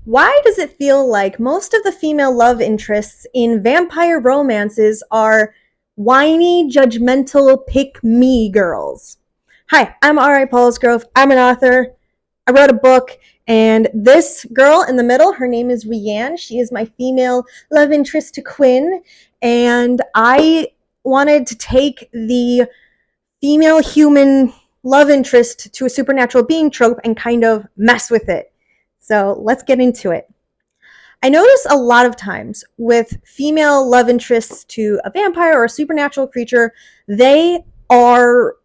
Why does it feel like most of the female love interests in vampire romances are whiny, judgmental, pick-me girls? Hi, I'm R.I. Paulsgrove. I'm an author. I wrote a book, and this girl in the middle, her name is Rianne. She is my female love interest to Quinn, and I wanted to take the female human love interest to a supernatural being trope and kind of mess with it. So let's get into it. I notice a lot of times with female love interests to a vampire or a supernatural creature, they are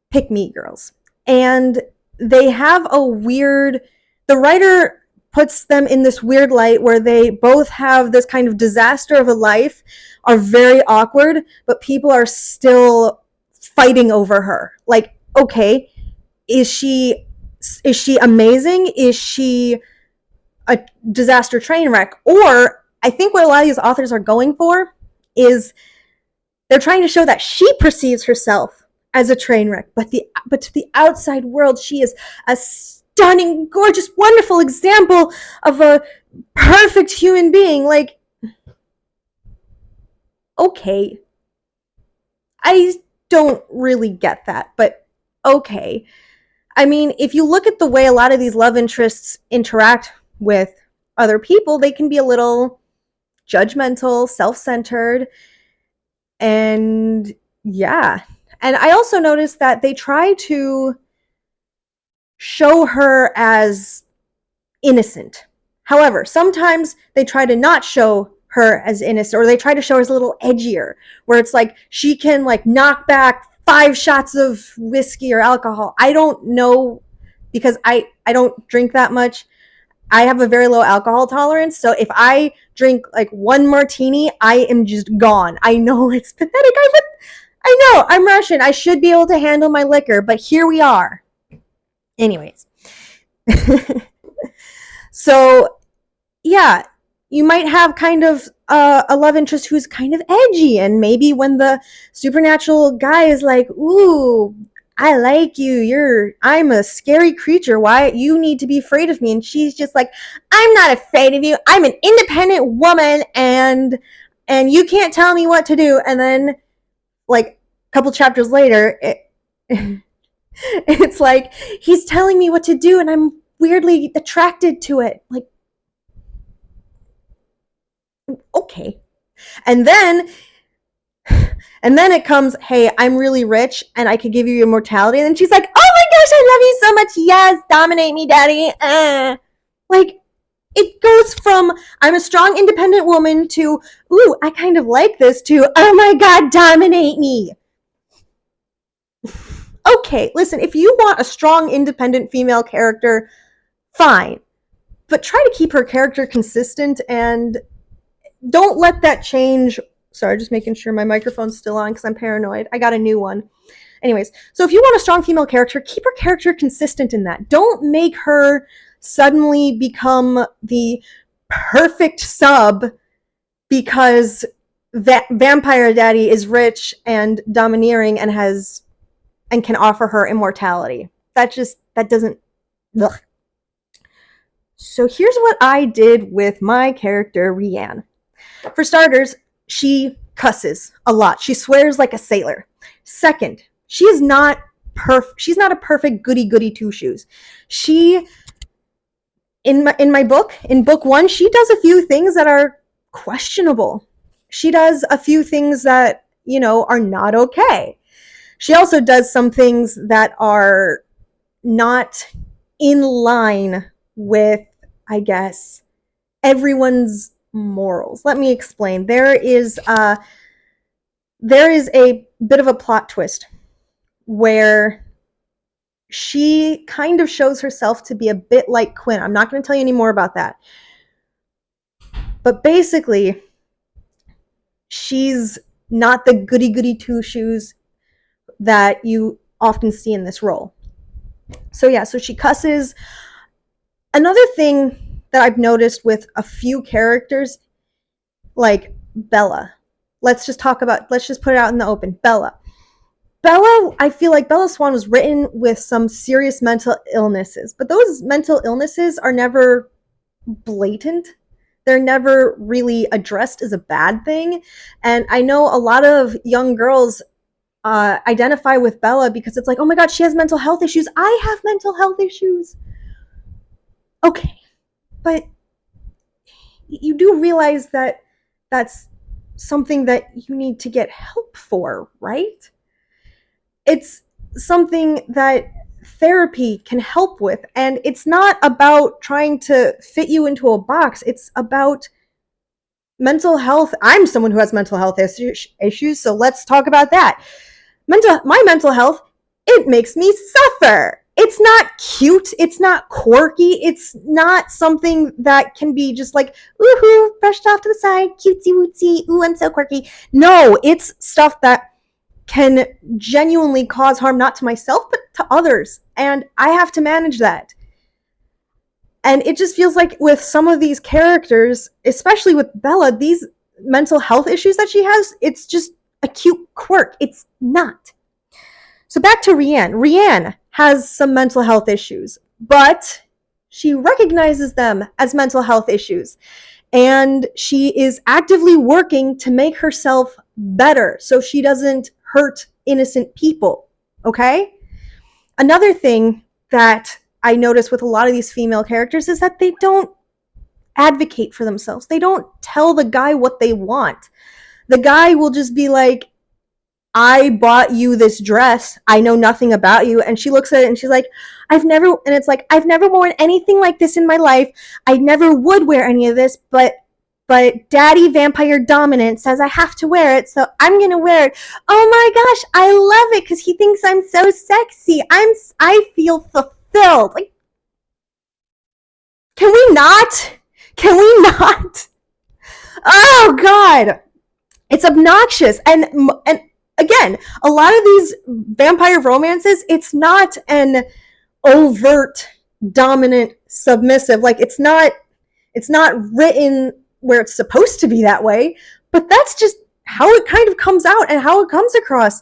pick-me girls. And they have a weird, the writer puts them in this weird light where they both have this kind of disaster of a life, are very awkward, but people are still fighting over her. Like, okay, is she amazing? Is she a disaster train wreck? Or I think what a lot of these authors are going for is they're trying to show that she perceives herself as a train wreck, but to the outside world, she is a stunning, gorgeous, wonderful example of a perfect human being. Like, okay, I don't really get that, but okay. I mean, if you look at the way a lot of these love interests interact with other people, they can be a little judgmental, self-centered, and yeah. And I also noticed that they try to show her as innocent. However, sometimes they try to not show her as innocent, or they try to show her as a little edgier, where it's like she can like knock back 5 shots of whiskey or alcohol. I don't know, because I don't drink that much. I have a very low alcohol tolerance, so if I drink like 1 martini, I am just gone. I know it's pathetic. I know, I'm Russian. I should be able to handle my liquor, but here we are. Anyways. So, yeah, you might have kind of a love interest who's kind of edgy, and maybe when the supernatural guy is like, ooh, I like you, I'm a scary creature, why you need to be afraid of me, and she's just like, I'm not afraid of you, I'm an independent woman, and you can't tell me what to do. And then like a couple chapters later, it's like he's telling me what to do and I'm weirdly attracted to it. Like, okay. And then it comes, hey, I'm really rich and I could give you immortality. And then she's like, oh my gosh, I love you so much. Yes, dominate me, daddy. Like, it goes from I'm a strong, independent woman to, ooh, I kind of like this, to, oh my God, dominate me. Okay, listen, if you want a strong, independent female character, fine. But try to keep her character consistent and don't let that change. Sorry, just making sure my microphone's still on because I'm paranoid. I got a new one. Anyways, so if you want a strong female character, keep her character consistent in that. Don't make her suddenly become the perfect sub because Vampire Daddy is rich and domineering and can offer her immortality. That doesn't. Ugh. So here's what I did with my character, Rianne. For starters, she cusses a lot. She swears like a sailor. Second, she's not a perfect goody two shoes. She, in my book, in book 1, she does a few things that are questionable. She does a few things that, are not okay. She also does some things that are not in line with, I guess, everyone's morals. Let me explain. There is a bit of a plot twist where she kind of shows herself to be a bit like Quinn. I'm not going to tell you any more about that. But basically, she's not the goody two shoes that you often see in this role. So yeah, so she cusses. Another thing that I've noticed with a few characters, like Bella. Let's just put it out in the open. Bella. Bella, I feel like Bella Swan was written with some serious mental illnesses, but those mental illnesses are never blatant. They're never really addressed as a bad thing. And I know a lot of young girls identify with Bella because it's like, oh my God, she has mental health issues. I have mental health issues. Okay, but you do realize that that's something that you need to get help for, right? It's something that therapy can help with. And it's not about trying to fit you into a box, it's about mental health. I'm someone who has mental health issues, so let's talk about that. My mental health, it makes me suffer. It's not cute, it's not quirky, it's not something that can be just like, ooh, brushed off to the side, cutesy wootsy, ooh, I'm so quirky. No, it's stuff that can genuinely cause harm, not to myself, but to others. And I have to manage that. And it just feels like with some of these characters, especially with Bella, these mental health issues that she has, it's just a cute quirk. It's not. So back to Rianne. Rianne has some mental health issues, but she recognizes them as mental health issues. And she is actively working to make herself better so she doesn't hurt innocent people. Okay? Another thing that I notice with a lot of these female characters is that they don't advocate for themselves. They don't tell the guy what they want. The guy will just be like, I bought you this dress. I know nothing about you. And she looks at it and she's like, I've never worn anything like this in my life. I never would wear any of this, but Daddy Vampire Dominant says I have to wear it, so I'm gonna wear it. Oh my gosh, I love it because he thinks I'm so sexy. I feel fulfilled. Like, can we not? Can we not? Oh God, it's obnoxious. And again, a lot of these vampire romances, it's not an overt dominant submissive. Like, it's not written where it's supposed to be that way, but that's just how it kind of comes out and how it comes across.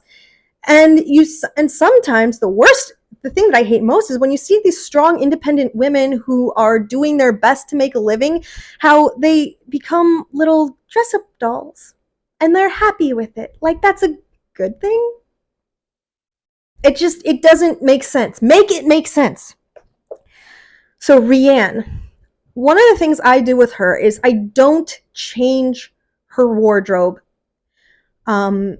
And sometimes the thing that I hate most is when you see these strong independent women who are doing their best to make a living, how they become little dress-up dolls and they're happy with it. Like, that's a good thing. It doesn't make sense. Make it make sense. So Rianne, one of the things I do with her is I don't change her wardrobe. And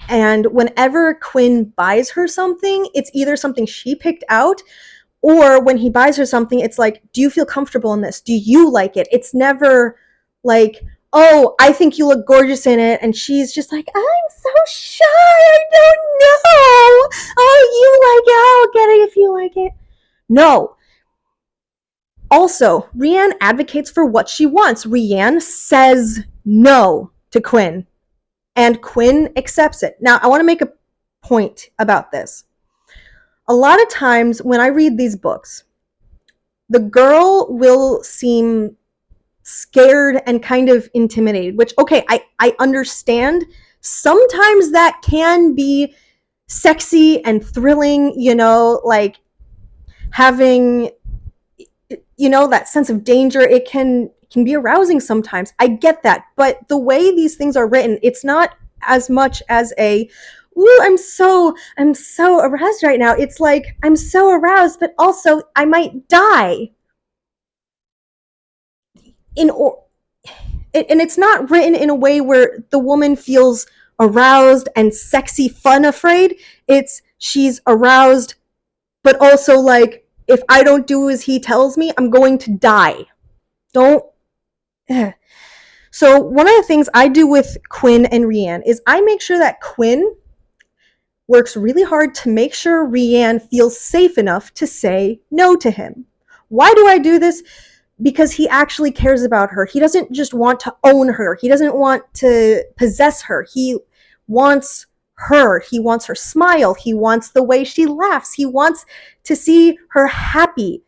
whenever Quinn buys her something, it's either something she picked out, or when he buys her something, it's like, do you feel comfortable in this? Do you like it? It's never like, oh, I think you look gorgeous in it. And she's just like, I'm so shy. I don't know. Oh, you like it. I'll get it if you like it. No. Also, Rianne advocates for what she wants. Rianne says no to Quinn, and Quinn accepts it. Now, I want to make a point about this. A lot of times when I read these books, the girl will seem scared and kind of intimidated, which, okay, I understand. Sometimes that can be sexy and thrilling, like having, that sense of danger. It can be arousing sometimes. I get that. But the way these things are written, it's not as much as a, ooh, I'm so aroused right now. It's like, I'm so aroused, but also I might die. And it's not written in a way where the woman feels aroused and sexy fun afraid. It's she's aroused, but also like, if I don't do as he tells me, I'm going to die. Don't. So one of the things I do with Quinn and Rianne is I make sure that Quinn works really hard to make sure Rianne feels safe enough to say no to him. Why do I do this? Because he actually cares about her. He doesn't just want to own her. He doesn't want to possess her. He wants her. He wants her smile. He wants the way she laughs. He wants to see her happy.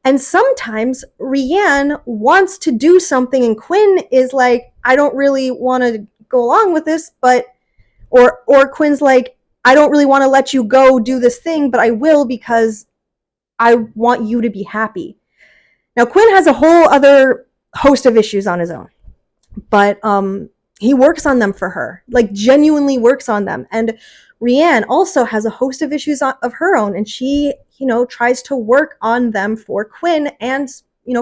And sometimes Rianne wants to do something and Quinn is like, I don't really want to go along with this, but or Quinn's like, I don't really want to let you go do this thing, but I will because I want you to be happy. Now, Quinn has a whole other host of issues on his own, but he works on them for her, like genuinely works on them. And Rianne also has a host of issues of her own, and she, tries to work on them for Quinn and,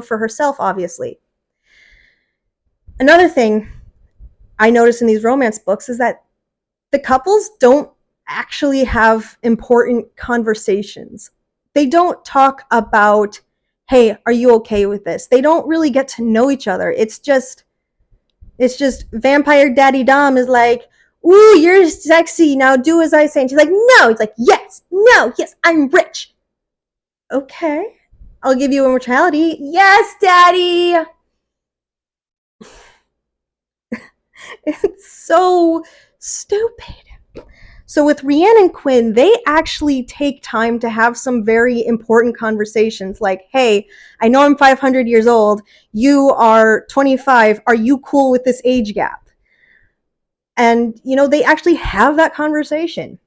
for herself, obviously. Another thing I notice in these romance books is that the couples don't actually have important conversations. They don't talk about, hey, are you okay with this? They don't really get to know each other. It's just Vampire Daddy Dom is like, ooh, you're sexy, now do as I say. And she's like, no. It's like, yes, no, yes, I'm rich. Okay, I'll give you immortality. Yes, Daddy. It's so stupid. So with Rianne and Quinn, they actually take time to have some very important conversations like, hey, I know I'm 500 years old. You are 25. Are you cool with this age gap? And, they actually have that conversation.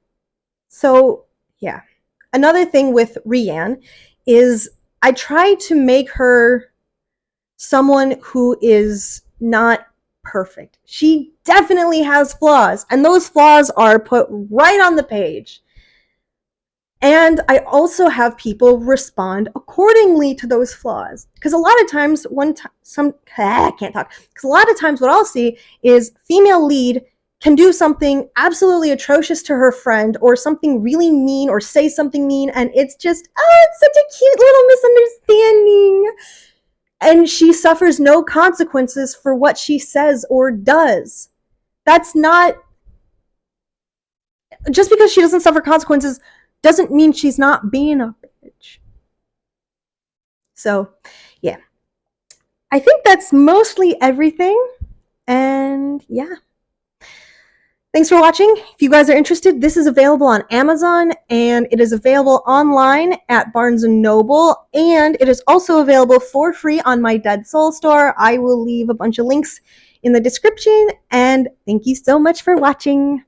So, yeah. Another thing with Rianne is I try to make her someone who is not perfect. She definitely has flaws, and those flaws are put right on the page. And I also have people respond accordingly to those flaws. Because a lot of times, I can't talk. Because a lot of times what I'll see is female lead can do something absolutely atrocious to her friend or something really mean or say something mean, and it's just, it's such a cute little misunderstanding. And she suffers no consequences for what she says or does. That's not... Just because she doesn't suffer consequences doesn't mean she's not being a bitch. So, yeah. I think that's mostly everything. And yeah. Thanks for watching. If you guys are interested, this is available on Amazon, and it is available online at Barnes & Noble, and it is also available for free on my Dead Soul store. I will leave a bunch of links in the description, and thank you so much for watching.